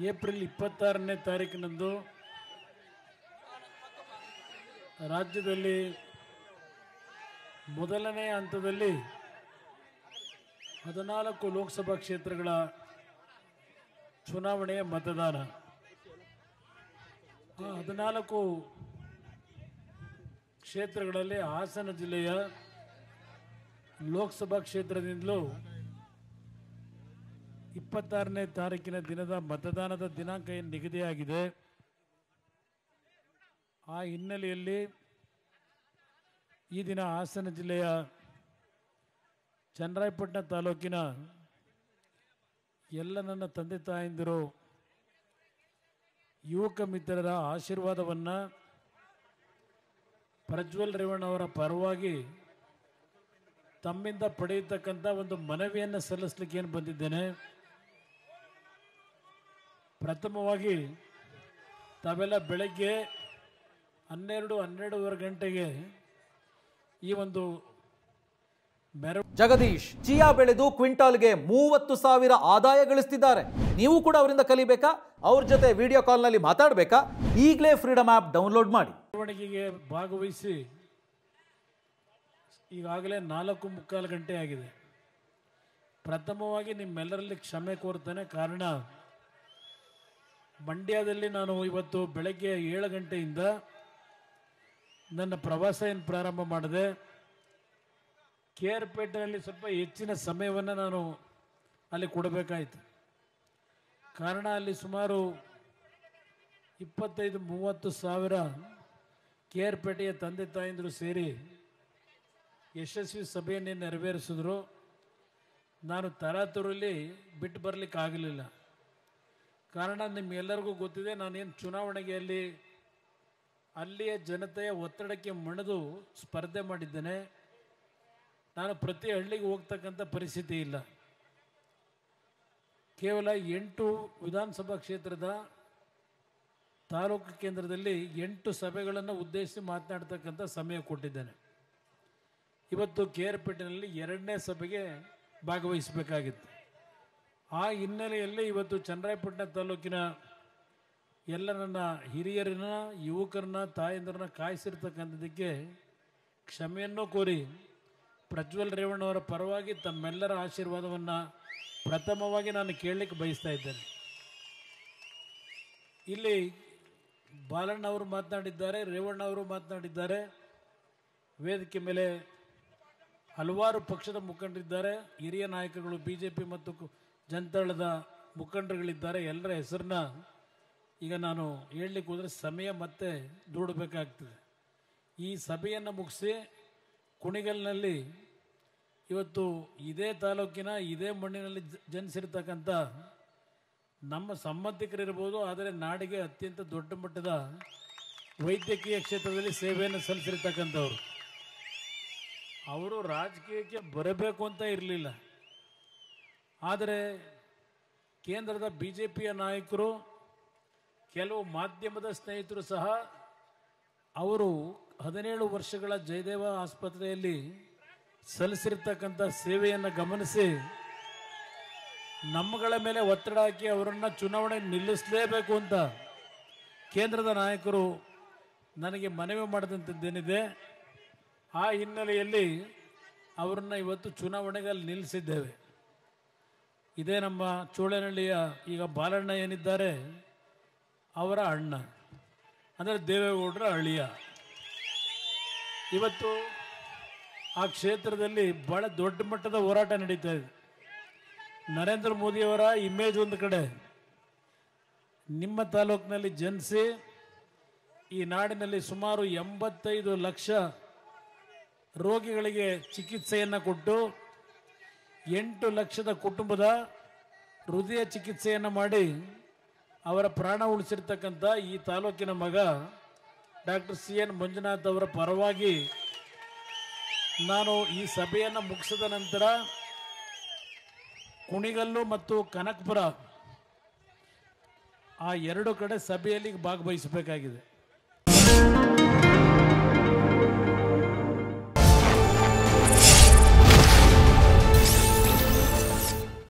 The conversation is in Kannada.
ಏಪ್ರಿಲ್ 26ನೇ ತಾರೀಕಿನಂದು ರಾಜ್ಯದಲ್ಲಿ ಮೊದಲನೇ ಹಂತದಲ್ಲಿ 14 ಲೋಕಸಭಾ ಕ್ಷೇತ್ರಗಳ ಚುನಾವಣೆಯ ಮತದಾನ. 14 ಕ್ಷೇತ್ರಗಳಲ್ಲಿ ಹಾಸನ ಜಿಲ್ಲೆಯ ಲೋಕಸಭಾ ಕ್ಷೇತ್ರದಿಂದಲೂ 26ನೇ ತಾರೀಕಿನ ದಿನದ ಮತದಾನದ ದಿನಾಂಕ ಏನು ನಿಗದಿಯಾಗಿದೆ. ಆ ಹಿನ್ನೆಲೆಯಲ್ಲಿ ಈ ದಿನ ಹಾಸನ ಜಿಲ್ಲೆಯ ಚನ್ನರಾಯಪಟ್ಟಣ ತಾಲೂಕಿನ ಎಲ್ಲ ನನ್ನ ತಂದೆ ತಾಯಂದಿರು ಯುವಕ ಮಿತ್ರರ ಆಶೀರ್ವಾದವನ್ನು ಪ್ರಜ್ವಲ್ ರೇವಣ್ಣ ಅವರ ಪರವಾಗಿ ತಮ್ಮಿಂದ ಪಡೆಯತಕ್ಕಂಥ ಒಂದು ಮನವಿಯನ್ನು ಸಲ್ಲಿಸಲಿಕ್ಕೆ ಏನು ಬಂದಿದ್ದೇನೆ. ಪ್ರಥಮವಾಗಿ ತಾವೆಲ್ಲ ಬೆಳಗ್ಗೆ 12-12:30 ಗಂಟೆಗೆ ಈ ಒಂದು ಜಗದೀಶ್ ಚಿಯಾ ಬೆಳೆದು ಕ್ವಿಂಟಾಲ್ಗೆ 30,000 ಆದಾಯ ಗಳಿಸ್ತಿದ್ದಾರೆ. ನೀವು ಕೂಡ ಅವರಿಂದ ಕಲಿಬೇಕಾ? ಅವ್ರ ಜೊತೆ ವಿಡಿಯೋ ಕಾಲ್ನಲ್ಲಿ ಮಾತಾಡಬೇಕಾ? ಈಗಲೇ ಫ್ರೀಡಮ್ ಆ್ಯಪ್ ಡೌನ್ಲೋಡ್ ಮಾಡಿ. ಮೆರವಣಿಗೆಗೆ ಭಾಗವಹಿಸಿ ಈಗಾಗಲೇ 4:45 ಗಂಟೆ ಆಗಿದೆ. ಪ್ರಥಮವಾಗಿ ನಿಮ್ಮೆಲ್ಲರಲ್ಲಿ ಕ್ಷಮೆ ಕೋರ್ತೇನೆ. ಕಾರಣ, ಮಂಡ್ಯದಲ್ಲಿ ನಾನು ಇವತ್ತು ಬೆಳಗ್ಗೆ 7 ಗಂಟೆಯಿಂದ ನನ್ನ ಪ್ರವಾಸ ಏನು ಪ್ರಾರಂಭ ಮಾಡಿದೆ. KR-ಪೇಟೆಯಲ್ಲಿ ಸ್ವಲ್ಪ ಹೆಚ್ಚಿನ ಸಮಯವನ್ನು ನಾನು ಅಲ್ಲಿ ಕೊಡಬೇಕಾಯಿತು. ಕಾರಣ, ಅಲ್ಲಿ ಸುಮಾರು 25-30 ಸಾವಿರ KR-ಪೇಟೆಯ ತಂದೆ ತಾಯಂದಿರು ಸೇರಿ ಯಶಸ್ವಿ ಸಭೆಯನ್ನೇ ನೆರವೇರಿಸಿದ್ರು. ನಾನು ತರಾತುರಲ್ಲಿ ಬಿಟ್ಟು ಬರಲಿಕ್ಕೆ ಆಗಲಿಲ್ಲ. ಕಾರಣ, ನಿಮ್ಮೆಲ್ಲರಿಗೂ ಗೊತ್ತಿದೆ, ನಾನೇನು ಚುನಾವಣೆಗೆ ಅಲ್ಲಿಯ ಜನತೆಯ ಒತ್ತಡಕ್ಕೆ ಮಣಿದು ಸ್ಪರ್ಧೆ ಮಾಡಿದ್ದೇನೆ. ನಾನು ಪ್ರತಿ ಹಳ್ಳಿಗೆ ಹೋಗ್ತಕ್ಕಂಥ ಪರಿಸ್ಥಿತಿ ಇಲ್ಲ. ಕೇವಲ 8 ವಿಧಾನಸಭಾ ಕ್ಷೇತ್ರದ ತಾಲೂಕು ಕೇಂದ್ರದಲ್ಲಿ 8 ಸಭೆಗಳನ್ನು ಉದ್ದೇಶಿಸಿ ಮಾತನಾಡ್ತಕ್ಕಂಥ ಸಮಯ ಕೊಟ್ಟಿದ್ದೇನೆ. ಇವತ್ತು KR-ಪೇಟೆಯಲ್ಲಿ 2ನೇ ಸಭೆಗೆ ಭಾಗವಹಿಸಬೇಕಾಗಿತ್ತು. ಆ ಹಿನ್ನೆಲೆಯಲ್ಲಿ ಇವತ್ತು ಚನ್ನರಾಯಪಟ್ಟಣ ತಾಲೂಕಿನ ಎಲ್ಲ ನನ್ನ ಹಿರಿಯರನ್ನ, ಯುವಕರನ್ನ, ತಾಯಂದಿರನ್ನ ಕಾಯಿಸಿರ್ತಕ್ಕಂಥದ್ದಕ್ಕೆ ಕ್ಷಮೆಯನ್ನು ಕೋರಿ ಪ್ರಜ್ವಲ್ ರೇವಣ್ಣ ಅವರ ಪರವಾಗಿ ತಮ್ಮೆಲ್ಲರ ಆಶೀರ್ವಾದವನ್ನು ಪ್ರಥಮವಾಗಿ ನಾನು ಕೇಳಲಿಕ್ಕೆ ಬಯಸ್ತಾ ಇದ್ದೇನೆ. ಇಲ್ಲಿ ಬಾಲಣ್ಣ ಅವರು ಮಾತನಾಡಿದ್ದಾರೆ, ರೇವಣ್ಣ ಅವರು ಮಾತನಾಡಿದ್ದಾರೆ. ವೇದಿಕೆ ಮೇಲೆ ಹಲವಾರು ಪಕ್ಷದ ಮುಖಂಡರಿದ್ದಾರೆ, ಹಿರಿಯ ನಾಯಕರುಗಳು, BJP ಮತ್ತು ಜನತಾದಳದ ಮುಖಂಡರುಗಳಿದ್ದಾರೆ. ಎಲ್ಲರ ಹೆಸರನ್ನ ಈಗ ನಾನು ಹೇಳಲಿಕ್ಕೆ ಹೋದರೆ ಸಮಯ ಮತ್ತೆ ದೂಡಬೇಕಾಗ್ತದೆ. ಈ ಸಭೆಯನ್ನು ಮುಗಿಸಿ ಕುಣಿಗಲ್ನಲ್ಲಿ ಇವತ್ತು ಇದೇ ತಾಲೂಕಿನ ಇದೇ ಮಣ್ಣಿನಲ್ಲಿ ಜನಿಸಿರ್ತಕ್ಕಂಥ ನಮ್ಮ ಸಂಬಂಧಿಕರಿರ್ಬೋದು, ಆದರೆ ನಾಡಿಗೆ ಅತ್ಯಂತ ದೊಡ್ಡ ಮಟ್ಟದ ವೈದ್ಯಕೀಯ ಕ್ಷೇತ್ರದಲ್ಲಿ ಸೇವೆಯನ್ನು ಸಲ್ಲಿಸಿರ್ತಕ್ಕಂಥವ್ರು. ಅವರು ರಾಜಕೀಯಕ್ಕೆ ಬರಬೇಕು ಅಂತ ಇರಲಿಲ್ಲ. ಆದರೆ ಕೇಂದ್ರದ BJPಯ ನಾಯಕರು, ಕೆಲವು ಮಾಧ್ಯಮದ ಸ್ನೇಹಿತರು ಸಹ ಅವರು 17 ವರ್ಷಗಳ ಜಯದೇವ ಆಸ್ಪತ್ರೆಯಲ್ಲಿ ಸಲ್ಲಿಸಿರ್ತಕ್ಕಂಥ ಸೇವೆಯನ್ನು ಗಮನಿಸಿ ನಮ್ಮಗಳ ಮೇಲೆ ಒತ್ತಡ ಹಾಕಿ ಅವರನ್ನು ಚುನಾವಣೆ ನಿಲ್ಲಿಸಲೇಬೇಕು ಅಂತ ಕೇಂದ್ರದ ನಾಯಕರು ನನಗೆ ಮನವಿ ಮಾಡಿದಂಥದ್ದೇನಿದೆ. ಆ ಹಿನ್ನೆಲೆಯಲ್ಲಿ ಅವರನ್ನು ಇವತ್ತು ಚುನಾವಣೆಗೆ ಅಲ್ಲಿ ನಿಲ್ಲಿಸಿದ್ದೇವೆ. ಇದೇ ನಮ್ಮ ಚೋಳನಹಳ್ಳಿಯ ಈಗ ಬಾಲಣ್ಣ ಏನಿದ್ದಾರೆ ಅವರ ಅಣ್ಣ, ಅಂದರೆ ದೇವೇಗೌಡರ ಅಳಿಯ. ಇವತ್ತು ಆ ಕ್ಷೇತ್ರದಲ್ಲಿ ಭಾಳ ದೊಡ್ಡ ಮಟ್ಟದ ಹೋರಾಟ ನಡೀತಾ ಇದೆ. ನರೇಂದ್ರ ಮೋದಿಯವರ ಇಮೇಜ್ ಒಂದು ಕಡೆ, ನಿಮ್ಮ ತಾಲೂಕಿನಲ್ಲಿ ಜನಿಸಿ ಈ ನಾಡಿನಲ್ಲಿ ಸುಮಾರು 85 ಲಕ್ಷ ರೋಗಿಗಳಿಗೆ ಚಿಕಿತ್ಸೆಯನ್ನು ಕೊಟ್ಟು 8 ಲಕ್ಷದ ಕುಟುಂಬದ ಹೃದಯ ಚಿಕಿತ್ಸೆಯನ್ನು ಮಾಡಿ ಅವರ ಪ್ರಾಣ ಉಳಿಸಿರ್ತಕ್ಕಂಥ ಈ ತಾಲೂಕಿನ ಮಗ ಡಾಕ್ಟರ್ CN ಮಂಜುನಾಥ್ ಅವರ ಪರವಾಗಿ ನಾನು ಈ ಸಭೆಯನ್ನು ಮುಗಿಸಿದ ನಂತರ ಕುಣಿಗಲ್ಲು ಮತ್ತು ಕನಕಪುರ ಆ 2 ಕಡೆ ಸಭೆಯಲ್ಲಿ ಭಾಗವಹಿಸಬೇಕಾಗಿದೆ.